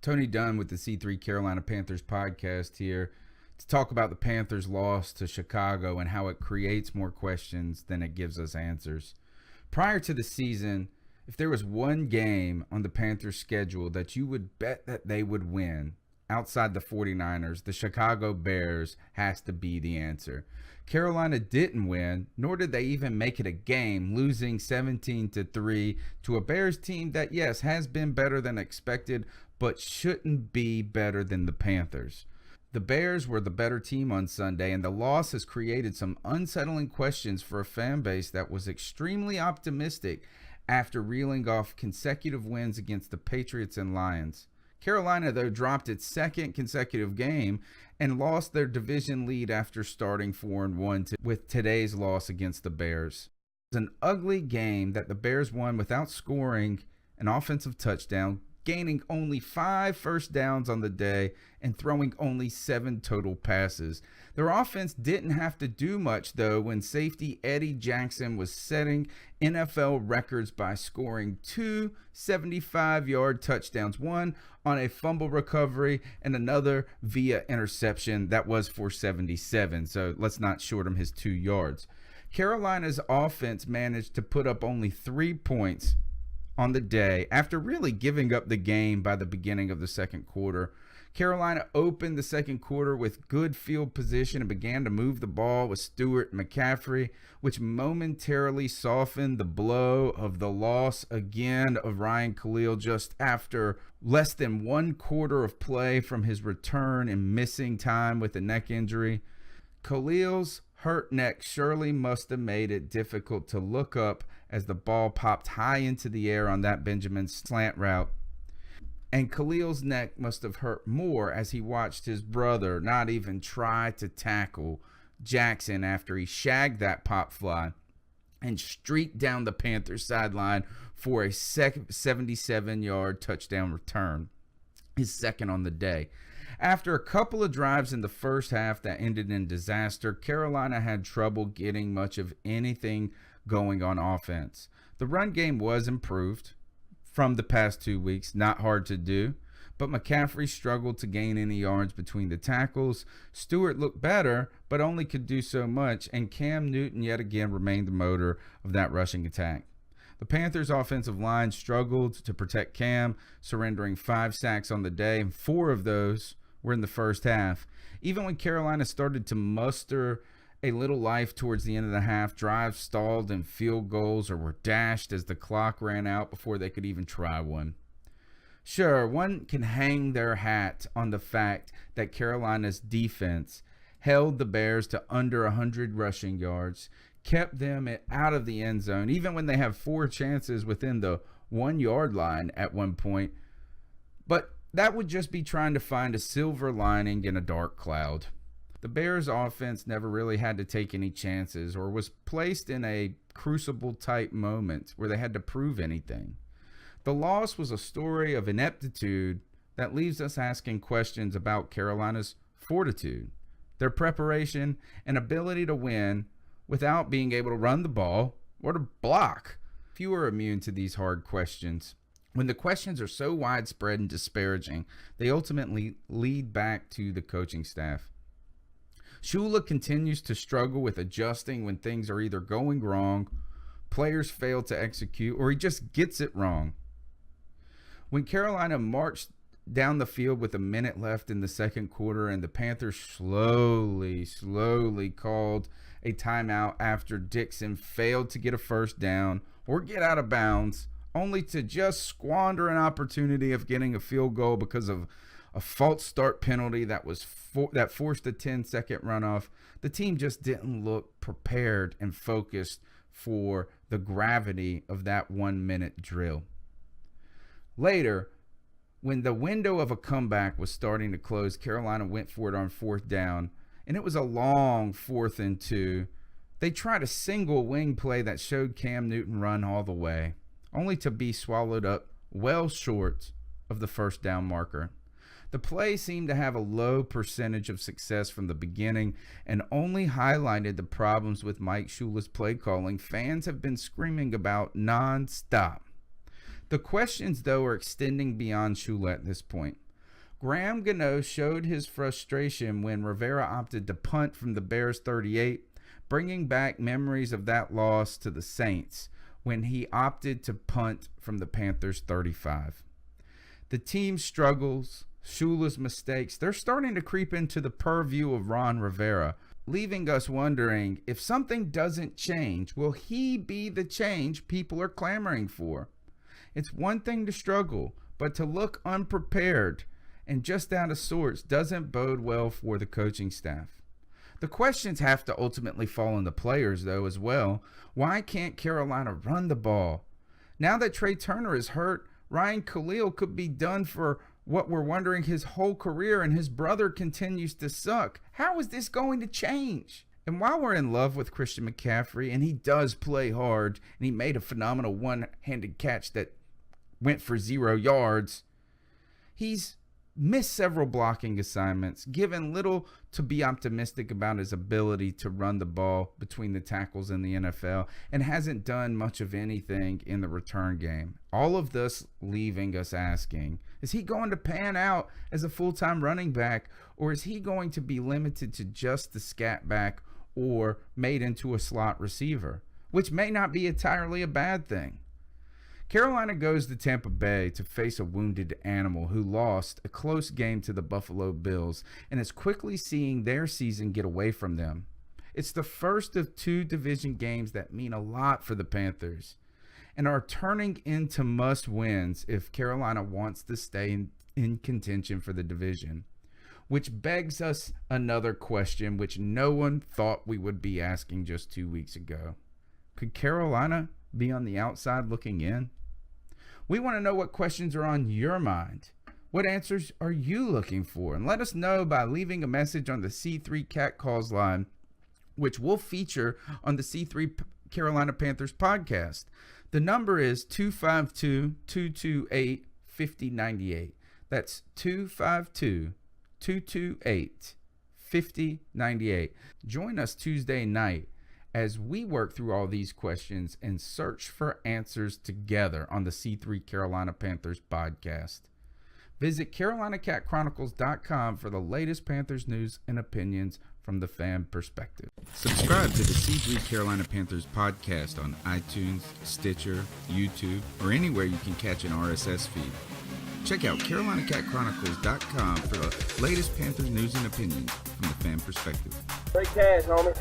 Tony Dunn with the C3 Carolina Panthers podcast here to talk about the Panthers' loss to Chicago and how it creates more questions than it gives us answers. Prior to the season, if there was one game on the Panthers' schedule that you would bet that they would win outside the 49ers, the Chicago Bears has to be the answer. Carolina didn't win, nor did they even make it a game, losing 17-3 to a Bears team that, yes, has been better than expected, but shouldn't be better than the Panthers. The Bears were the better team on Sunday, and the loss has created some unsettling questions for a fan base that was extremely optimistic after reeling off consecutive wins against the Patriots and Lions. Carolina, though, dropped its second consecutive game and lost their division lead after starting 4-1 with today's loss against the Bears. It was an ugly game that the Bears won without scoring an offensive touchdown, gaining only 5 first downs on the day and throwing only 7 total passes. Their offense didn't have to do much, though, when safety Eddie Jackson was setting NFL records by scoring 2 75-yard touchdowns, one on a fumble recovery and another via interception that was for 77. So let's not short him his 2 yards. Carolina's offense managed to put up only 3 points on the day after really giving up the game by the beginning of the second quarter. Carolina opened the second quarter with good field position and began to move the ball with Stewart and McCaffrey, which momentarily softened the blow of the loss again of Ryan Khalil just after less than 1 quarter of play from his return and missing time with a neck injury. Khalil's hurt neck surely must have made it difficult to look up as the ball popped high into the air on that Benjamin slant route. And Khalil's neck must have hurt more as he watched his brother not even try to tackle Jackson after he shagged that pop fly and streaked down the Panthers sideline for a 77-yard touchdown return, his second on the day. After a couple of drives in the first half that ended in disaster, Carolina had trouble getting much of anything going on offense. The run game was improved from the past 2 weeks, not hard to do, but McCaffrey struggled to gain any yards between the tackles. Stewart looked better, but only could do so much, and Cam Newton yet again remained the motor of that rushing attack. The Panthers' offensive line struggled to protect Cam, surrendering 5 sacks on the day, and 4 of those were in the first half. Even when Carolina started to muster a little life towards the end of the half, drives stalled and field goals or were dashed as the clock ran out before they could even try one. Sure, one can hang their hat on the fact that Carolina's defense held the Bears to under 100 rushing yards, kept them out of the end zone, even when they have 4 chances within the 1-yard line at one point. But that would just be trying to find a silver lining in a dark cloud. The Bears' offense never really had to take any chances or was placed in a crucible-type moment where they had to prove anything. The loss was a story of ineptitude that leaves us asking questions about Carolina's fortitude, their preparation, and ability to win without being able to run the ball or to block. Few are immune to these hard questions. When the questions are so widespread and disparaging, they ultimately lead back to the coaching staff. Shula continues to struggle with adjusting when things are either going wrong, players fail to execute, or he just gets it wrong. When Carolina marched down the field with a minute left in the second quarter and the Panthers slowly called a timeout after Dixon failed to get a first down or get out of bounds, only to just squander an opportunity of getting a field goal because of a false start penalty that forced a 10-second runoff. The team just didn't look prepared and focused for the gravity of that 1-minute drill. Later, when the window of a comeback was starting to close, Carolina went for it on 4th down, and it was a long 4th and 2. They tried a single wing play that showed Cam Newton run all the way, only to be swallowed up well short of the first down marker. The play seemed to have a low percentage of success from the beginning and only highlighted the problems with Mike Shula's play calling fans have been screaming about nonstop. The questions, though, are extending beyond Shula at this point. Graham Gano showed his frustration when Rivera opted to punt from the Bears 38, bringing back memories of that loss to the Saints when he opted to punt from the Panthers 35. The team's struggles, Shula's mistakes, they're starting to creep into the purview of Ron Rivera, leaving us wondering, if something doesn't change, will he be the change people are clamoring for? It's one thing to struggle, but to look unprepared and just out of sorts doesn't bode well for the coaching staff. The questions have to ultimately fall on the players, though, as well. Why can't Carolina run the ball? Now that Trey Turner is hurt, Ryan Khalil could be done for what we're wondering his whole career, and his brother continues to suck. How is this going to change? And while we're in love with Christian McCaffrey, and he does play hard, and he made a phenomenal one-handed catch that went for 0 yards, he's missed several blocking assignments, given little to be optimistic about his ability to run the ball between the tackles in the NFL, and hasn't done much of anything in the return game. All of this leaving us asking, is he going to pan out as a full-time running back, or is he going to be limited to just the scat back or made into a slot receiver, which may not be entirely a bad thing? Carolina goes to Tampa Bay to face a wounded animal who lost a close game to the Buffalo Bills and is quickly seeing their season get away from them. It's the first of 2 division games that mean a lot for the Panthers and are turning into must-wins if Carolina wants to stay in contention for the division, which begs us another question which no one thought we would be asking just 2 weeks ago. Could Carolina be on the outside looking in? We want to know what questions are on your mind. What answers are you looking for? And let us know by leaving a message on the C3 Cat Calls line, which we'll feature on the C3 Carolina Panthers podcast. The number is 252-228-5098. That's 252-228-5098. Join us Tuesday night as we work through all these questions and search for answers together on the C3 Carolina Panthers podcast. Visit CarolinaCatChronicles.com for the latest Panthers news and opinions from the fan perspective. Subscribe to the C3 Carolina Panthers podcast on iTunes, Stitcher, YouTube, or anywhere you can catch an RSS feed. Check out CarolinaCatChronicles.com for the latest Panthers news and opinions from the fan perspective. Great cash, homie.